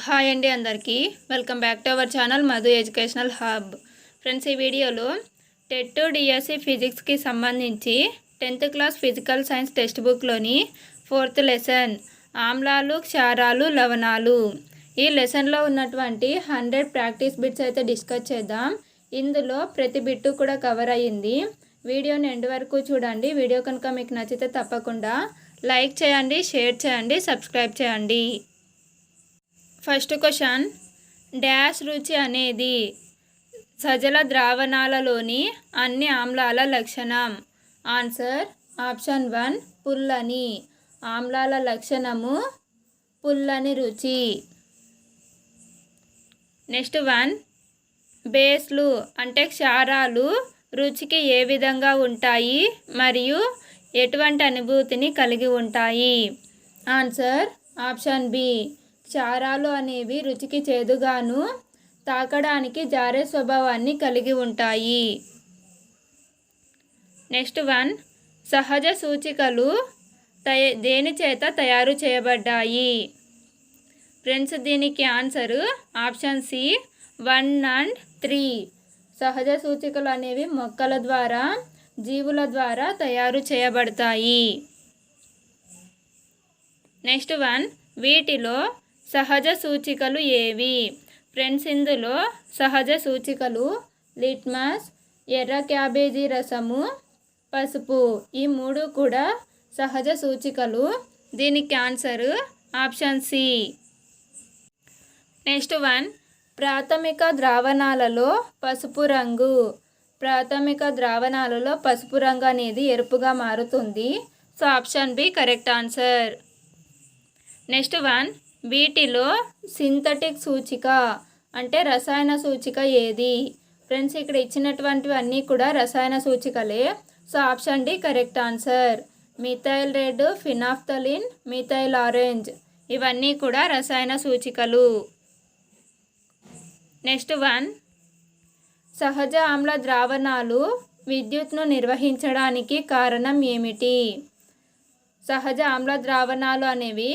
Hi అండి అందరికీ welcome back to our channel Madhu educational hub. Friends, ఈ వీడియోలో టెట్ డిఎస్సి ఫిజిక్స్కి సంబంధించి 10th class physical science text బుక్లోని 4th లెసన్ ఆమ్లాలు, క్షారాలు, లవణాలు, ఈ లెసన్లో ఉన్నటువంటి 100 ప్రాక్టీస్ బిట్స్ అయితే డిస్కస్ చేద్దాం. ఇందులో ప్రతి బిట్టు కూడా కవర్ అయ్యింది. వీడియోని ఎండ్ వరకు చూడండి. వీడియో కనుక మీకు నచ్చితే తప్పకుండా లైక్ చేయండి, షేర్ చేయండి, సబ్స్క్రైబ్ చేయండి. ఫస్ట్ క్వశ్చన్, డాష్ రుచి అనేది సజల ద్రావణాలలోని అన్ని ఆమ్లాల లక్షణం. ఆన్సర్ ఆప్షన్ 1 పుల్లని. ఆమ్లాల లక్షణము పుల్లని రుచి. నెక్స్ట్ 1, బేస్లు అంటే క్షారాలు రుచికి ఏ విధంగా ఉంటాయి మరియు ఎటువంటి అనుభూతిని కలిగి ఉంటాయి. ఆన్సర్ ఆప్షన్ బి, క్షారాలు అనేవి రుచికి చేదుగాను, తాకడానికి జారే స్వభావాన్ని కలిగి ఉంటాయి. నెక్స్ట్ 1, సహజ సూచికలు దేని చేత తయారు చేయబడ్డాయి. ఫ్రెండ్స్, దీనికి ఆన్సర్ ఆప్షన్ సి 1 and 3. సహజ సూచికలు అనేవి మొక్కల ద్వారా, జీవుల ద్వారా తయారు చేయబడతాయి. నెక్స్ట్ 1, వీటిలో సహజ సూచికలు ఏవి. ఫ్రెండ్స్, ఇందులో సహజ సూచికలు లిట్మస్, ఎర్ర క్యాబేజీ రసము, పసుపు, ఈ 3 కూడా సహజ సూచికలు. దీనికి ఆన్సర్ ఆప్షన్ సి. నెక్స్ట్ 1, ప్రాథమిక ద్రావణాలలో పసుపు రంగు. ప్రాథమిక ద్రావణాలలో పసుపు రంగు అనేది ఎరుపుగా మారుతుంది. So option B correct answer. Next 1, వీటిలో సింథటిక్ సూచిక అంటే రసాయన సూచిక ఏది. ఫ్రెండ్స్, ఇక్కడ ఇచ్చినటువంటివి అన్నీ కూడా రసాయన సూచికలే. So option D correct answer. Methyl red, phenolphthalein, methyl orange, ఇవన్నీ కూడా రసాయన సూచికలు. నెక్స్ట్ 1, సహజ ఆమ్ల ద్రావణాలు విద్యుత్ను నిర్వహించడానికి కారణం ఏమిటి. సహజ ఆమ్ల ద్రావణాలు అనేవి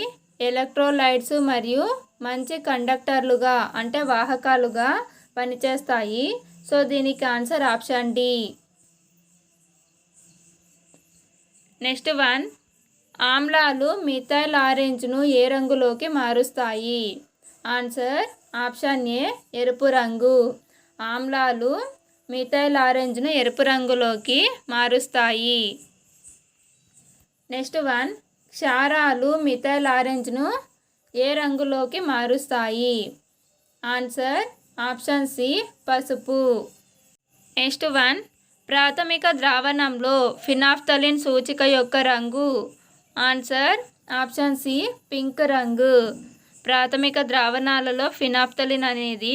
ఎలక్ట్రోలైట్స్ మరియు మంచి కండక్టర్లుగా అంటే వాహకాలుగా పనిచేస్తాయి. సో దీనికి ఆన్సర్ ఆప్షన్ డి. నెక్స్ట్ 1, ఆమ్లాలు మిథైల్ ఆరెంజ్ను ఏ రంగులోకి మారుస్తాయి. ఆన్సర్ ఆప్షన్ ఏ ఎరుపు రంగు. ఆమ్లాలు మిథైల్ ఆరెంజ్ను ఎరుపు రంగులోకి మారుస్తాయి. నెక్స్ట్ 1, క్షారాలు మిథైల్ ఆరెంజ్ను ఏ రంగులోకి మారుస్తాయి. ఆన్సర్ ఆప్షన్ సి పసుపు. నెక్స్ట్ 1, ప్రాథమిక ద్రావణంలో ఫినాఫ్థలిన్ సూచిక యొక్క రంగు. ఆన్సర్ ఆప్షన్ సి పింక్ రంగు. ప్రాథమిక ద్రావణాలలో ఫినాఫ్థలిన్ అనేది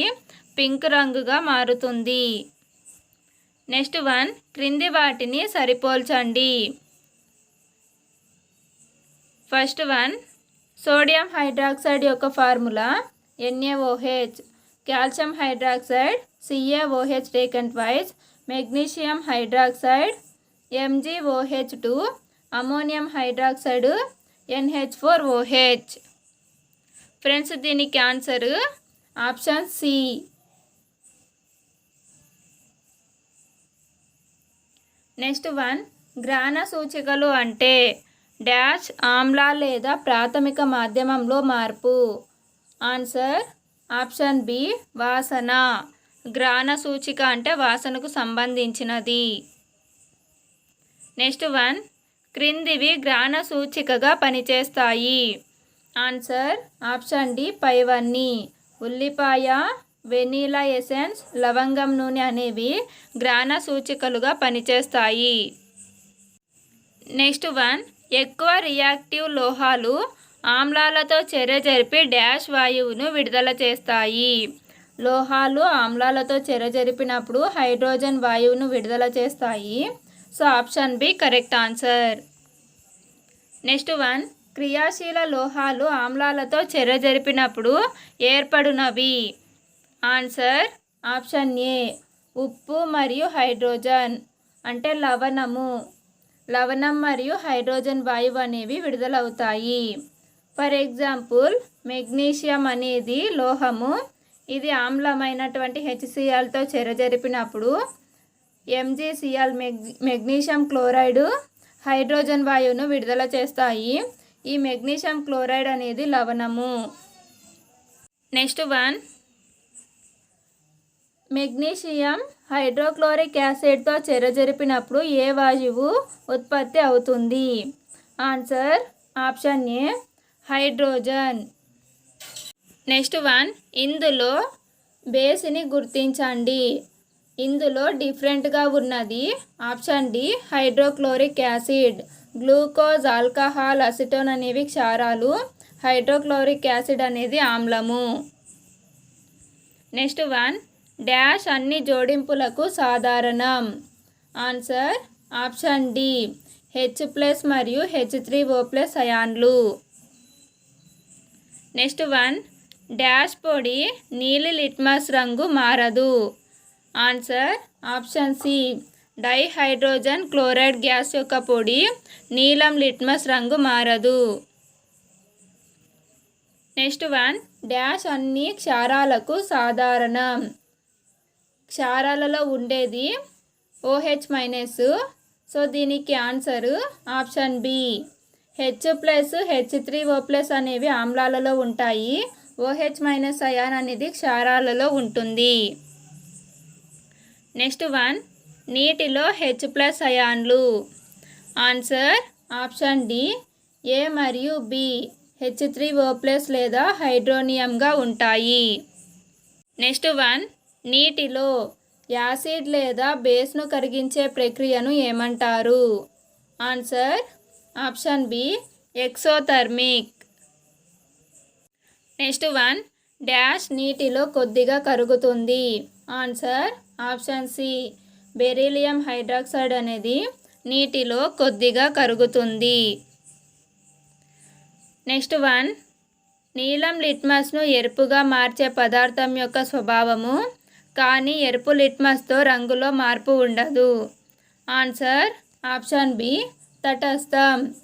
పింక్ రంగుగా మారుతుంది. నెక్స్ట్ 1, క్రింది వాటిని సరిపోల్చండి. ఫస్ట్ 1, సోడియం హైడ్రాక్సైడ్ యొక్క formula NaOH, calcium hydroxide CaOH taken twice, magnesium hydroxide MgOH2, ammonium hydroxide NH4OH. Friends, దీనికి ఆన్సర్ ఆప్షన్ సి. నెక్స్ట్ 1, గ్రాన సూచికలు అంటే డాష్ ఆమ్ల లేదా ప్రాథమిక మాధ్యమంలో మార్పు. ఆన్సర్ ఆప్షన్ బి వాసన. గ్రాన సూచిక అంటే వాసనకు సంబంధించినది. నెక్స్ట్ 1, క్రిందివి గ్రాన సూచికగా పనిచేస్తాయి. ఆన్సర్ ఆప్షన్ డి పైవన్నీ. ఉల్లిపాయ, వెనీలా ఎసెన్స్, లవంగం నూనె అనేవి గ్రాన సూచికలుగా పనిచేస్తాయి. నెక్స్ట్ 1, ఎక్కువ రియాక్టివ్ లోహాలు ఆమ్లాలతో చర్య జరిపి డాష్ వాయువును విడుదల చేస్తాయి. లోహాలు ఆమ్లాలతో చర్య జరిపినప్పుడు హైడ్రోజన్ వాయువును విడుదల చేస్తాయి. So option B correct answer. Next 1, క్రియాశీల లోహాలు ఆమ్లాలతో చర్య జరిపినప్పుడు ఏర్పడునవి. ఆన్సర్ ఆప్షన్ ఏ ఉప్పు మరియు హైడ్రోజన్ అంటే లవణం మరియు హైడ్రోజన్ వాయువు అనేవి విడుదలవుతాయి. ఫర్ ఎగ్జాంపుల్ మెగ్నీషియం అనేది లోహము, ఇది ఆమ్లమైనటువంటి HClతో చెరజరిపినప్పుడు MgCl మెగ్నీషియం క్లోరైడ్ హైడ్రోజన్ వాయువును విడుదల చేస్తాయి. ఈ మెగ్నీషియం క్లోరైడ్ అనేది లవణము. నెక్స్ట్ వన్, మెగ్నీషియం హైడ్రోక్లోరిక్ యాసిడ్తో చెరజరిపినప్పుడు ఏ వాయువు ఉత్పత్తి అవుతుంది? ఆన్సర్ ఆప్షన్ ఏ హైడ్రోజన్. నెక్స్ట్ వన్, ఇందులో బేస్ని గుర్తించండి. ఇందులో డిఫరెంట్గా ఉన్నది option d hydrochloric acid. Glucose, alcohol, acetone అనేవి క్షారాలు, హైడ్రోక్లోరిక్ యాసిడ్ అనేది ఆమ్లము. నెక్స్ట్ వన్, డాష్ అన్ని జోడింపులకు సాధారణం. ఆన్సర్ ఆప్షన్ డి H+ మరియు H3O+ అయాన్లు. నెక్స్ట్ వన్, డాష్ పొడి నీలి లిట్మస్ రంగు మారదు. Answer option c dihydrogen chloride gas యొక్క పొడి నీలం లిట్మస్ రంగు మారదు. నెక్స్ట్ వన్, డాష్ అన్ని క్షారాలకు సాధారణం. క్షారాలలో ఉండేది OH-, సో దీనికి answer option B H+, H3O+ అనేవి ఆమ్లాలలో ఉంటాయి. OH- అయాన్ అనేది క్షారాలలో ఉంటుంది. నెక్స్ట్ వన్, నీటిలో H+ అయాన్లు. Answer option D A మరియు బి H3O+ లేదా హైడ్రోనియంగా ఉంటాయి. నెక్స్ట్ వన్, నీటిలో యాసిడ్ లేదా బేస్ను కరిగించే ప్రక్రియను ఏమంటారు? Answer option B exothermic. Next one, dash నీటిలో కొద్దిగా కరుగుతుంది. Answer option C beryllium hydroxide అనేది నీటిలో కొద్దిగా కరుగుతుంది. నెక్స్ట్ వన్, నీలం లిట్మస్ను ఎరుపుగా మార్చే పదార్థం యొక్క స్వభావము, కానీ ఎరుపు లిట్మస్తో రంగులో మార్పు ఉండదు. ఆన్సర్ ఆప్షన్ బి తటస్థం.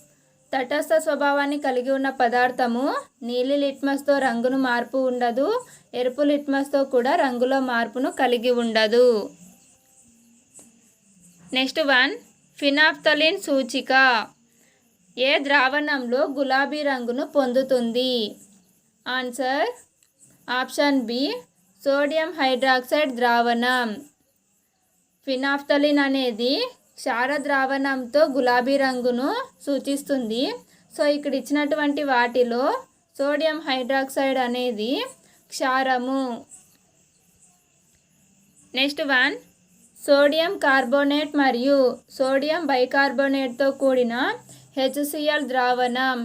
తటస్థ స్వభావాన్ని కలిగి ఉన్న పదార్థము నీలి లిట్మస్తో రంగును మార్పు ఉండదు, ఎరుపు లిట్మస్తో కూడా రంగులో మార్పును కలిగి ఉండదు. నెక్స్ట్ వన్, ఫినాప్థలిన్ సూచిక ఏ ద్రావణంలో గులాబీ రంగును పొందుతుంది? Answer option B sodium hydroxide ద్రావణం. ఫినాప్థలిన్ అనేది క్షార ద్రావణంతో గులాబీ రంగును సూచిస్తుంది. సో ఇక్కడ ఇచ్చినటువంటి వాటిలో సోడియం హైడ్రాక్సైడ్ అనేది క్షారము. నెక్స్ట్ వన్, సోడియం కార్బోనేట్ మరియు సోడియం బైకార్బోనేట్తో కూడిన HCl ద్రావణం.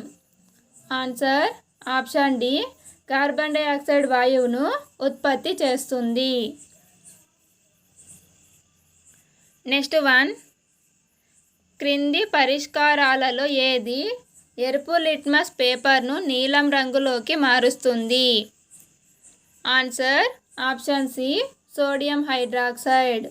Answer option D carbon dioxide వాయువును ఉత్పత్తి చేస్తుంది. నెక్స్ట్ వన్, క్రింది పరిష్కారాలలో ఏది ఎరుపు లిట్మస్ పేపర్ను నీలం రంగులోకి మారుస్తుంది? Answer option C sodium hydroxide.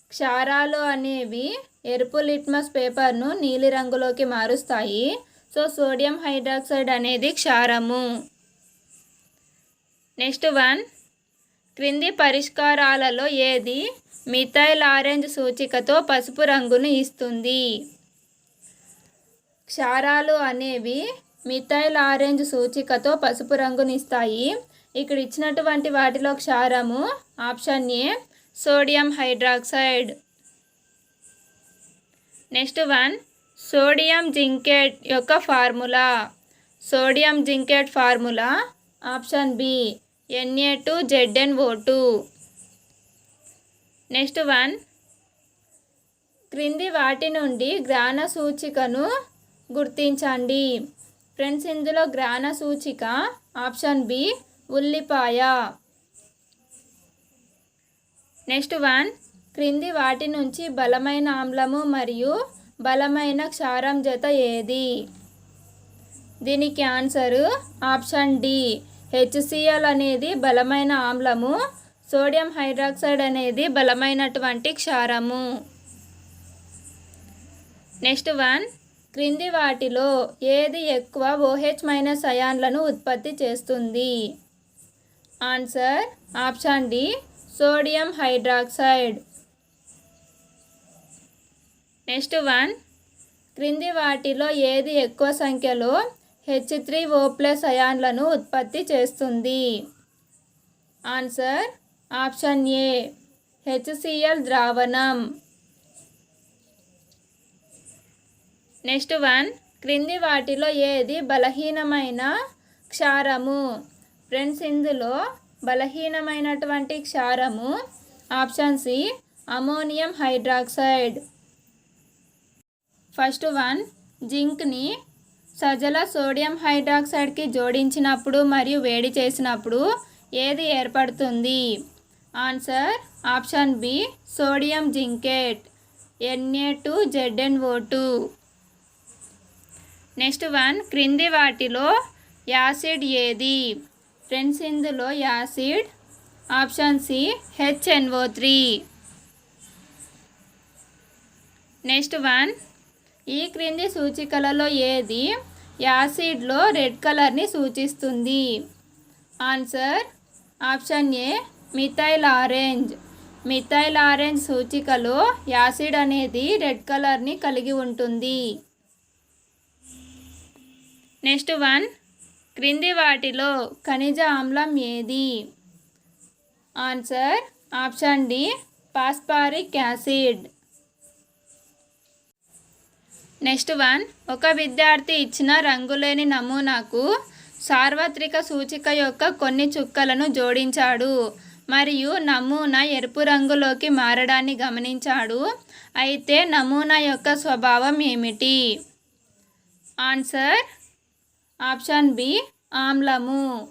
క్షారాలు అనేవి ఎరుపు లిట్మస్ పేపర్ను నీలి రంగులోకి మారుస్తాయి. సో సోడియం హైడ్రాక్సైడ్ అనేది క్షారము. నెక్స్ట్ వన్, క్రింది పరిష్కారాలలో ఏది మిథైల్ ఆరెంజ్ సూచికతో పసుపు రంగును ఇస్తుంది? క్షారాలు అనేవి మిథైల్ ఆరెంజ్ సూచికతో పసుపు రంగును ఇస్తాయి. ఇక్కడ ఇచ్చినటువంటి వాటిలో క్షారము option A sodium hydroxide. Next one, sodium zincate యొక్క formula. Sodium zincate formula option B Na2ZnO2. Next one, క్రింది వాటి నుండి గ్రాన సూచికను గుర్తించండి. ఫ్రెండ్స్ ఇందులో గ్రాన సూచిక ఆప్షన్ బి ఉల్లిపాయ. నెక్స్ట్ వన్, క్రింది వాటి నుంచి బలమైన ఆమ్లము మరియు బలమైన క్షారం జత ఏది? దీనికి ఆన్సరు ఆప్షన్ డి HCl అనేది బలమైన ఆమ్లము, సోడియం హైడ్రాక్సైడ్ అనేది బలమైనటువంటి క్షారము. నెక్స్ట్ వన్, క్రింది వాటిలో ఏది ఎక్కువ OH- అయాన్లను ఉత్పత్తి చేస్తుంది? Answer option D sodium hydroxide. Next one, క్రింది వాటిలో ఏది ఎక్కువ సంఖ్యలో H3O+ అయాన్లను ఉత్పత్తి చేస్తుంది? ఆన్సర్ ఆప్షన్ ఏ HCl ద్రావణం. నెక్స్ట్ వన్, క్రింది వాటిలో ఏది బలహీనమైన క్షారము? ఫ్రెండ్స్, ఇందులో బలహీనమైనటువంటి క్షారము option C ammonium hydroxide. First one, జింక్ని సజల సోడియం హైడ్రాక్సైడ్కి జోడించినప్పుడు మరియు వేడి చేసినప్పుడు ఏది ఏర్పడుతుంది? Answer option B sodium zincate Na2ZnO2. Next one, క్రింది వాటిలో యాసిడ్ ఏది? ఫ్రెండ్స్, ఇందులో acid option C HNO3. Next one, ఈ క్రింది సూచికలలో ఏది యాసిడ్లో రెడ్ కలర్ని సూచిస్తుంది? Answer option A methyl orange. Methyl orange సూచికలో యాసిడ్ అనేది రెడ్ కలర్ని కలిగి ఉంటుంది. నెక్స్ట్ వన్, క్రింది వాటిలో ఖనిజ ఆమ్లం ఏది? Answer option D phosphoric acid. Next one, ఒక విద్యార్థి ఇచ్చిన రంగులేని నమూనాకు సార్వత్రిక సూచిక యొక్క కొన్ని చుక్కలను జోడించాడు మరియు నమూనా ఎరుపు రంగులోకి మారడాన్ని గమనించాడు. అయితే నమూనా యొక్క స్వభావం ఏమిటి? ఆన్సర్ ఆప్షన్ బి ఆమ్లము.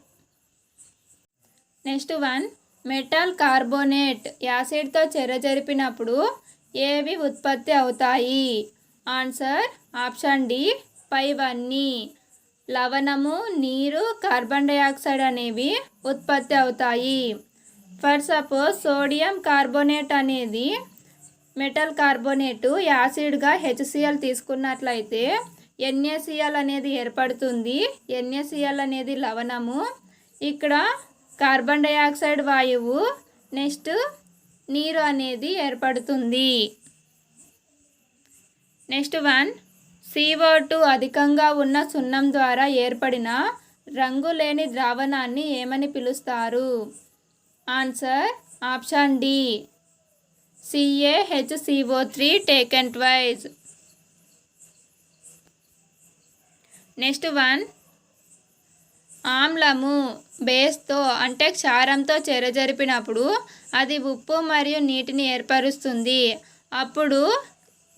నెక్స్ట్ వన్, మెటల్ కార్బోనేట్ యాసిడ్తో చెరజరిపినప్పుడు ఏవి ఉత్పత్తి అవుతాయి? ఆన్సర్ ఆప్షన్ డి పైవన్నీ. లవణము, నీరు, కార్బన్ డైఆక్సైడ్ అనేవి ఉత్పత్తి అవుతాయి. ఫర్ సపోజ్ సోడియం కార్బోనేట్ అనేది మెటల్ కార్బోనేటు యాసిడ్గా HCl తీసుకున్నట్లయితే NaCl అనేది ఏర్పడుతుంది. NaCl అనేది లవణము, ఇక్కడ కార్బన్ డైఆక్సైడ్ వాయువు, నెక్స్ట్ నీరు అనేది ఏర్పడుతుంది. నెక్స్ట్ వన్, CO2 అధికంగా ఉన్న సున్నం ద్వారా ఏర్పడిన రంగులేని ద్రావణాన్ని ఏమని పిలుస్తారు? Answer option D CaHCO3 taken twice. Next one, ఆమ్లము బేస్తో అంటే క్షారంతో చెరజరిపినప్పుడు అది ఉప్పు మరియు నీటిని ఏర్పరుస్తుంది. అప్పుడు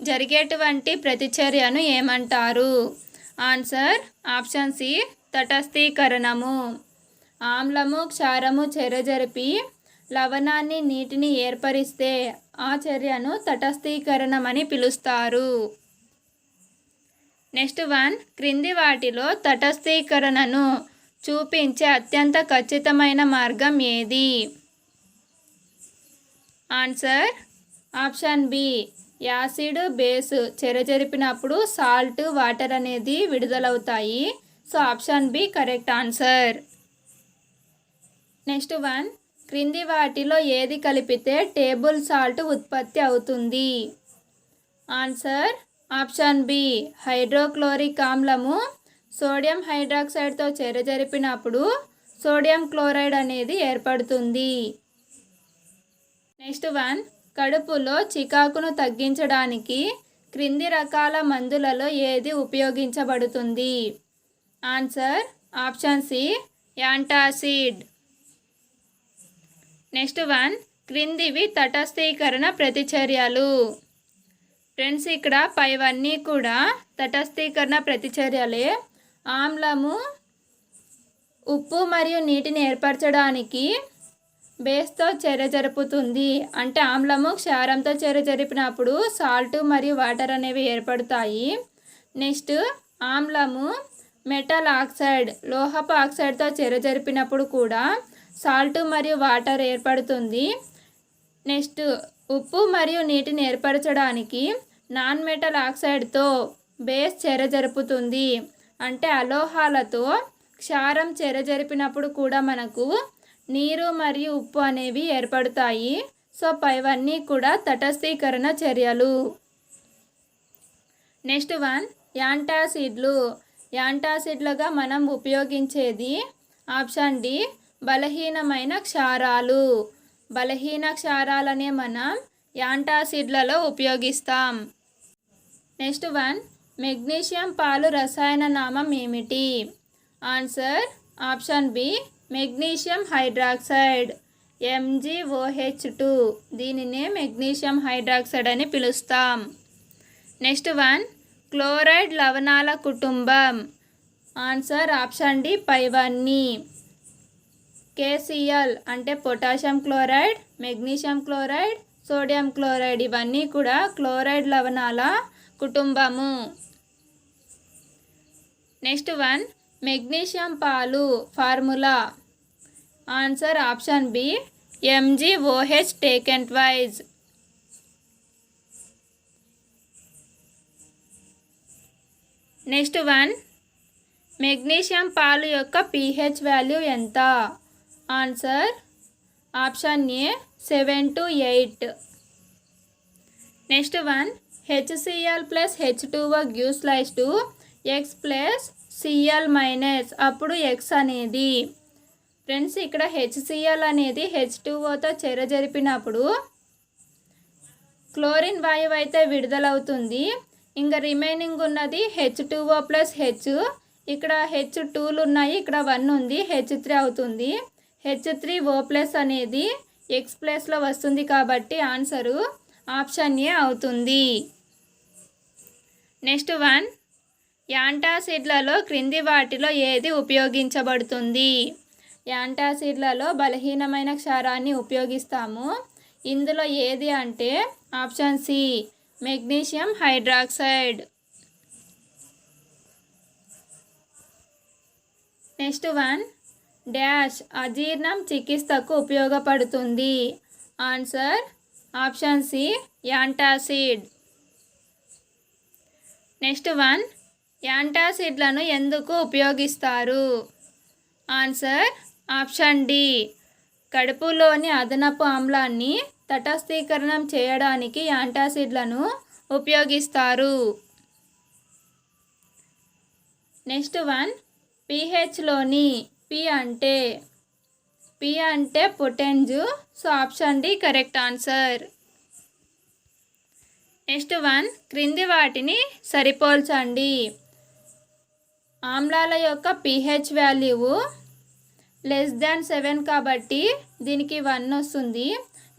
జరిగేటువంటి ప్రతిచర్యను ఏమంటారు? ఆన్సర్ ఆప్షన్ సి తటస్థీకరణము. ఆమ్లము, క్షారము చెరజరిపి లవణాన్ని, నీటిని ఏర్పరిస్తే ఆ చర్యను తటస్థీకరణం అని పిలుస్తారు. నెక్స్ట్ వన్, క్రింది వాటిలో తటస్థీకరణను చూపించే అత్యంత ఖచ్చితమైన మార్గం ఏది? Answer option B acid base చెరజరిపినప్పుడు సాల్ట్, వాటర్ అనేది విడుదలవుతాయి. So option B correct answer. Next one, క్రింది వాటిలో ఏది కలిపితే టేబుల్ సాల్ట్ ఉత్పత్తి అవుతుంది? ఆన్సర్ ఆప్షన్ బి హైడ్రోక్లోరిక్ ఆమ్లము సోడియం హైడ్రాక్సైడ్తో చెరజరిపినప్పుడు సోడియం క్లోరైడ్ అనేది ఏర్పడుతుంది. నెక్స్ట్ వన్, కడుపులో చికాకును తగ్గించడానికి క్రింది రకాల మందులలో ఏది ఉపయోగించబడుతుంది? Answer option C antacid. Next one, క్రిందివి తటస్థీకరణ ప్రతిచర్యలు. ఫ్రెండ్స్, ఇక్కడ పైవన్నీ కూడా తటస్థీకరణ ప్రతిచర్యలే. ఆమ్లము ఉప్పు మరియు నీటిని ఏర్పరచడానికి బేస్తో చెరజరుపుతుంది. అంటే ఆమ్లము క్షారంతో చెరజరిపినప్పుడు సాల్ట్ మరియు వాటర్ అనేవి ఏర్పడతాయి. నెక్స్ట్ ఆమ్లము మెటల్ ఆక్సైడ్ లోహపు ఆక్సైడ్తో చెరజరిపినప్పుడు కూడా సాల్ట్ మరియు వాటర్ ఏర్పడుతుంది. నెక్స్ట్ ఉప్పు మరియు నీటిని ఏర్పరచడానికి నాన్ మెటల్ ఆక్సైడ్తో బేస్ చెరజరుపుతుంది. అంటే అలోహాలతో క్షారం చెరజరిపినప్పుడు కూడా మనకు నీరు మరియు ఉప్పు అనేవి ఏర్పడతాయి. సో పైవన్నీ కూడా తటస్థీకరణ చర్యలు. Next one యాంటాసిడ్లు. యాంటాసిడ్లుగా మనం ఉపయోగించేది ఆప్షన్ డి బలహీనమైన క్షారాలు. బలహీన క్షారాలనే మనం యాంటాసిడ్లలో ఉపయోగిస్తాం. నెక్స్ట్ వన్ మెగ్నీషియం పాలు రసాయన నామం ఏమిటి? Answer option B magnesium hydroxide MgOH2. దీనినే మెగ్నీషియం హైడ్రాక్సైడ్ అని పిలుస్తాం. నెక్స్ట్ వన్ క్లోరైడ్ లవణాల కుటుంబం. ఆన్సర్ ఆప్షన్ డి పైవన్నీ. KCl అంటే potassium chloride, magnesium chloride, sodium chloride ఇవన్నీ కూడా క్లోరైడ్ లవణాల కుటుంబము. నెక్స్ట్ వన్ మెగ్నీషియం పాలు formula. Answer option B MgOH taken twice. Next one magnesium పాలు యొక్క pH వాల్యూ ఎంత? Answer option A 7 to 8. Next one HCl + H2O gives rise to X + Cl - అప్పుడు X అనేది ఫ్రెండ్స్ ఇక్కడ HCl అనేది H2Oతో చెరజరిపినప్పుడు chlorine వాయువు అయితే విడుదలవుతుంది. ఇంకా రిమైనింగ్ ఉన్నది H2O + H. ఇక్కడ H2లు ఉన్నాయి, ఇక్కడ 1 ఉంది, H3 అవుతుంది. H3O+ అనేది X+లో వస్తుంది కాబట్టి ఆన్సరు ఆప్షన్ ఏ అవుతుంది. నెక్స్ట్ వన్ యాంటాసిడ్లలో క్రింది వాటిలో ఏది ఉపయోగించబడుతుంది? యాంటాసిడ్లలో బలహీనమైన క్షారాన్ని ఉపయోగిస్తాము. ఇందులో ఏది అంటే option C magnesium hydroxide. Next one dash అజీర్ణం చికిత్సకు ఉపయోగపడుతుంది. Answer option C antacid. Next one యాంటాసిడ్లను ఎందుకు ఉపయోగిస్తారు? ఆన్సర్ ఆప్షన్ డి కడుపులోని అదనపు ఆమ్లాన్ని తటస్థీకరణం చేయడానికి యాంటాసిడ్లను ఉపయోగిస్తారు. నెక్స్ట్ వన్ pHలోని P అంటే potence. So option D correct answer. Next one క్రింది వాటిని సరిపోల్చండి. ఆమ్లాల యొక్క pH వాల్యూ <7 కాబట్టి దీనికి 1 వస్తుంది.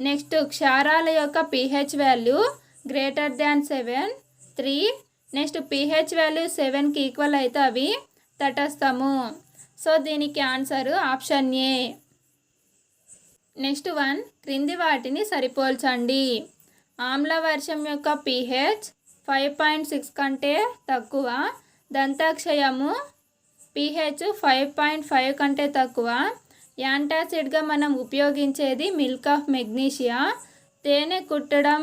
నెక్స్ట్ క్షారాల యొక్క pH value <7 3. Next pH value 7కి ఈక్వల్ అయితే అవి తటస్థము. సో దీనికి answer option A. Next one క్రింది వాటిని సరిపోల్చండి. ఆమ్ల వర్షం యొక్క pH 5.6 కంటే తక్కువ, దంతాక్షయము pH 5.5 కంటే తక్కువ. యాంటాసిడ్గా మనం ఉపయోగించేది మిల్క్ ఆఫ్ మెగ్నీషియా. తేనె కుట్టడం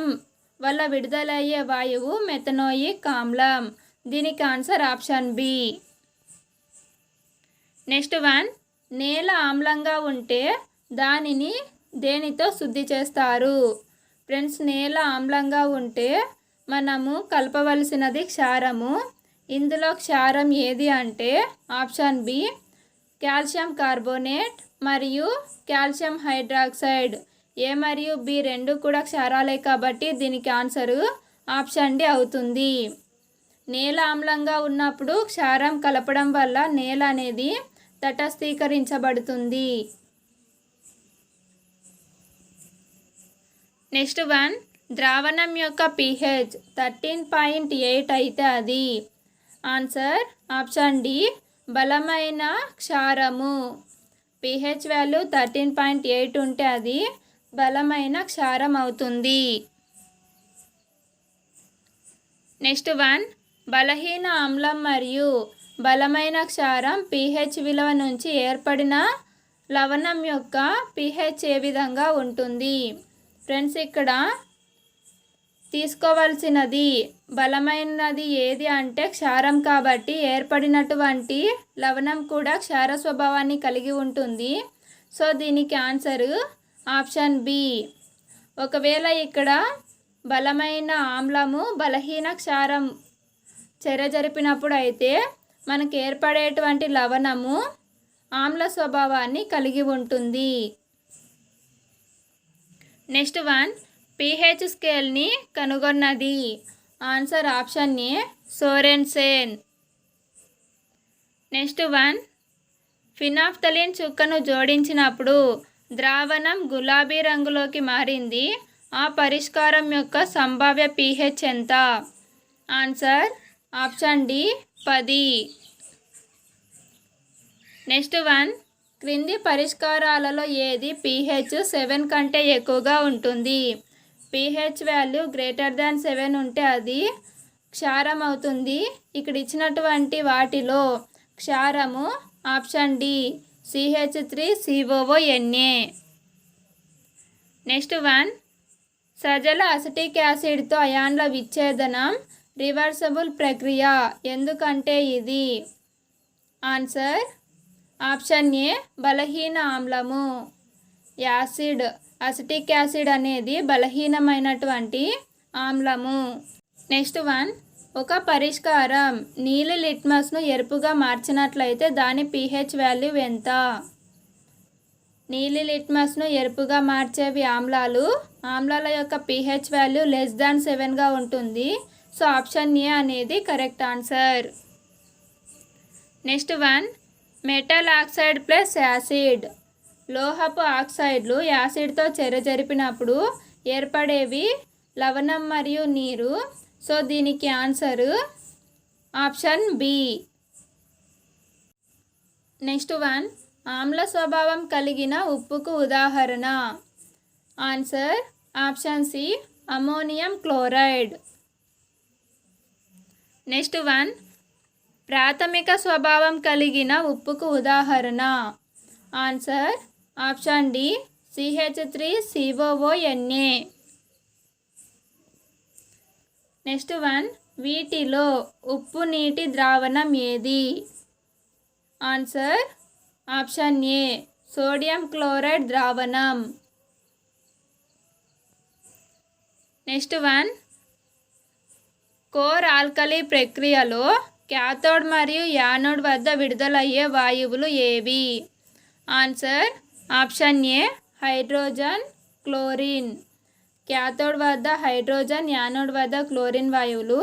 వల్ల విడుదలయ్యే వాయువు మెథనోయిక్ ఆమ్లం. దీనికి answer option B. Next one నేల ఆమ్లంగా ఉంటే దానిని దేనితో శుద్ధి చేస్తారు? ఫ్రెండ్స్ నేల ఆమ్లంగా ఉంటే మనము కలపవలసినది క్షారము. ఇందులో క్షారం ఏది అంటే ఆప్షన్ బి కాల్షియం కార్బోనేట్ మరియు కాల్షియం హైడ్రాక్సైడ్. ఏ మరియు బి రెండు కూడా క్షారాలే కాబట్టి దీనికి ఆన్సరు ఆప్షన్ డి అవుతుంది. నేల ఆమ్లంగా ఉన్నప్పుడు క్షారం కలపడం వల్ల నేల అనేది తటస్థీకరించబడుతుంది. నెక్స్ట్ వన్ ద్రావణం యొక్క pH 13.8 అయితే అది ఆన్సర్ ఆప్షన్ డి బలమైన క్షారము. pH వాల్యూ 13.8 ఉంటే అది బలమైన క్షారం అవుతుంది. నెక్స్ట్ వన్ బలహీన ఆమ్లం మరియు బలమైన క్షారం pH విలువ నుంచి ఏర్పడిన లవణం యొక్క pH ఏ విధంగా ఉంటుంది? ఫ్రెండ్స్ ఇక్కడ తీసుకోవాల్సినది బలమైనది ఏది అంటే క్షారం, కాబట్టి ఏర్పడినటువంటి లవణం కూడా క్షార స్వభావాన్ని కలిగి ఉంటుంది. సో దీనికి ఆన్సర్ ఆప్షన్ బి. ఒకవేళ ఇక్కడ బలమైన ఆమ్లము బలహీన క్షారం చెరజరిపినప్పుడు అయితే మనకు ఏర్పడేటువంటి లవణము ఆమ్ల స్వభావాన్ని కలిగి ఉంటుంది. నెక్స్ట్ వన్, pH స్కేల్ని కనుగొన్నది. Answer option A Sorensen. Next one, phenolphthalein చుక్కను జోడించినప్పుడు ద్రావణం గులాబీ రంగులోకి మారింది. ఆ పరిష్కారం యొక్క సంభావ్య pH ఎంత? Answer option D 10. Next one, క్రింది పరిష్కారాలలో ఏది pH 7 కంటే ఎక్కువగా ఉంటుంది? pH వాల్యూ గ్రేటర్ దాన్ 7 ఉంటే అది క్షారం అవుతుంది. ఇక్కడ ఇచ్చినటువంటి వాటిలో క్షారము option D CH3COONA. Next one, సజల అసిటిక్ యాసిడ్తో అయాన్ల విచ్ఛేదనం రివర్సబుల్ ప్రక్రియ, ఎందుకంటే ఇది? ఆన్సర్ ఆప్షన్ ఏ బలహీన ఆమ్లము. అసిటిక్ యాసిడ్ అనేది బలహీనమైనటువంటి ఆమ్లము. నెక్స్ట్ వన్, ఒక పరిష్కారం నీలి లిట్మస్ను ఎరుపుగా మార్చినట్లయితే దాని pH వాల్యూ ఎంత? నీలి లిట్మస్ను ఎరుపుగా మార్చేవి ఆమ్లాల యొక్క pH వాల్యూ <7గా ఉంటుంది. సో ఆప్షన్ ఏ అనేది correct answer. Next one, metal oxide plus acid, లోహపు ఆక్సైడ్లు యాసిడ్తో చెరజరిపినప్పుడు ఏర్పడేవి లవణం మరియు నీరు. సో దీనికి answer option B. Next one, ఆమ్ల స్వభావం కలిగిన ఉప్పుకు ఉదాహరణ? Answer option C ammonium chloride. Next one, ప్రాథమిక స్వభావం కలిగిన ఉప్పుకు ఉదాహరణ? Answer option D CH3COONA. Next one, వీటిలో ఉప్పు నీటి ద్రావణం ఏది? Answer option A sodium chloride ద్రావణం. నెక్స్ట్ వన్, కోర్ ఆల్కలీ ప్రక్రియలో క్యాథోడ్ మరియు యానోడ్ వద్ద విడుదలయ్యే వాయువులు ఏవి? ఆన్సర్ ఆప్షన్ ఏ హైడ్రోజన్, క్లోరిన్. క్యాథోడ్ వద్ద హైడ్రోజన్, యానోడ్ వద్ద క్లోరిన్ వాయువులు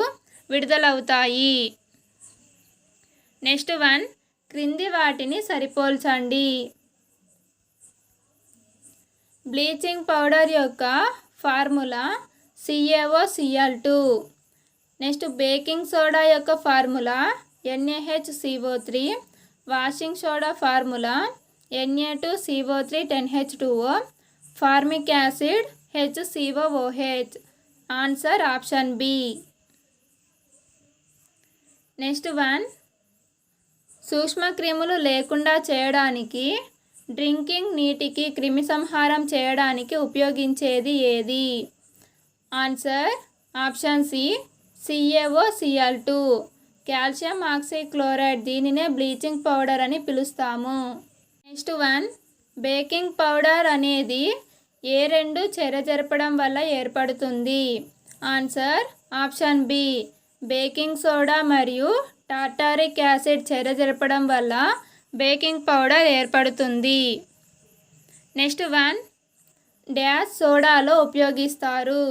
విడుదలవుతాయి. నెక్స్ట్ వన్, క్రింది వాటిని సరిపోల్చండి. బ్లీచింగ్ పౌడర్ యొక్క formula CaOCl2. Next baking soda యొక్క formula NaHCO3. Washing soda formula Na2CO3 10H2O. Formic acid HCOOH. Answer option B. Next one, సూక్ష్మక్రిములు లేకుండా చేయడానికి డ్రింకింగ్ నీటికి క్రిమి సంహారం చేయడానికి ఉపయోగించేది ఏది? Answer option C CaOCl2. Calcium oxychloride, దీనినే బ్లీచింగ్ పౌడర్ అని పిలుస్తాము. నెక్స్ట్ వన్, బేకింగ్ పౌడర్ అనేది ఏ రెండు చెరజరపడం వల్ల ఏర్పడుతుంది? Answer option B baking soda మరియు టార్టారిక్ యాసిడ్ చెరజరపడం వల్ల బేకింగ్ పౌడర్ ఏర్పడుతుంది. నెక్స్ట్ వన్, డ్యాష్ సోడాలో ఉపయోగిస్తారు?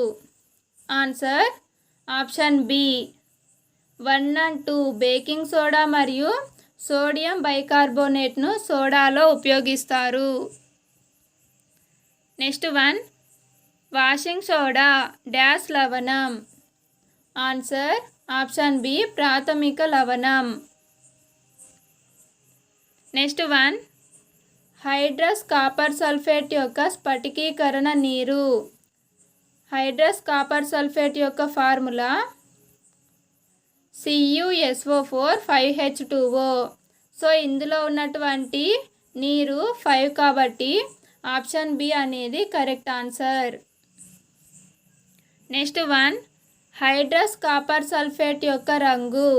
Answer option B 1 and 2. Baking soda మరియు సోడియం బైకార్బోనేట్ను సోడాలో ఉపయోగిస్తారు. Next one, washing soda dash లవణం? ఆన్సర్ ఆప్షన్ బి ప్రాథమిక లవణం. Next one, hydrous copper sulphate యొక్క స్ఫటికీకరణ నీరు? హైడ్రస్ కాపర్ సల్ఫేట్ యొక్క ఫార్ములా CuSO4 5H2O. సో ఇందులో ఉన్నటువంటి నీరు 5 కాబట్టి ఆప్షన్ బి అనేది correct answer. Next one, hydrous copper sulphate యొక్క రంగు.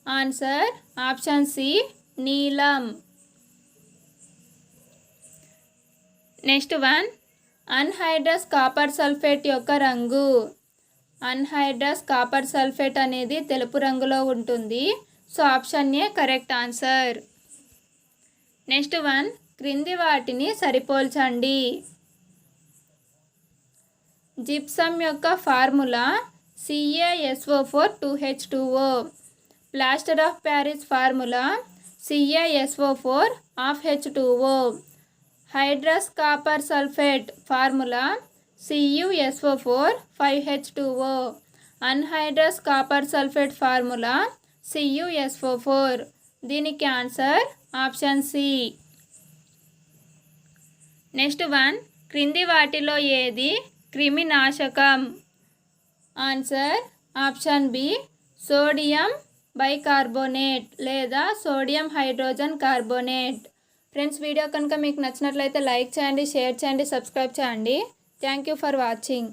ఆన్సర్ ఆప్షన్ సి నీలం. Next one, anhydrous copper sulphate యొక్క రంగు. అన్హైడ్రస్ కాపర్ సల్ఫేట్ అనేది తెలుపు రంగులో ఉంటుంది. So option A correct answer. Next one, క్రింది వాటిని సరిపోల్చండి. జిప్సమ్ యొక్క formula CaSO4 2H2O. Plaster of Paris formula CaSO4 H2O. Hydrous copper sulphate formula CuSO4 5H2O. Anhydrous copper sulphate formula CuSO4. దీనికి answer option C. Next one, క్రింది వాటిలో ఏది క్రిమినాశకం. Answer option B sodium bicarbonate లేదా sodium hydrogen carbonate. Friends, video కనుక మీకు నచ్చినట్లయితే like చేయండి, షేర్ చేయండి, సబ్స్క్రైబ్ చేయండి. Thank you for watching.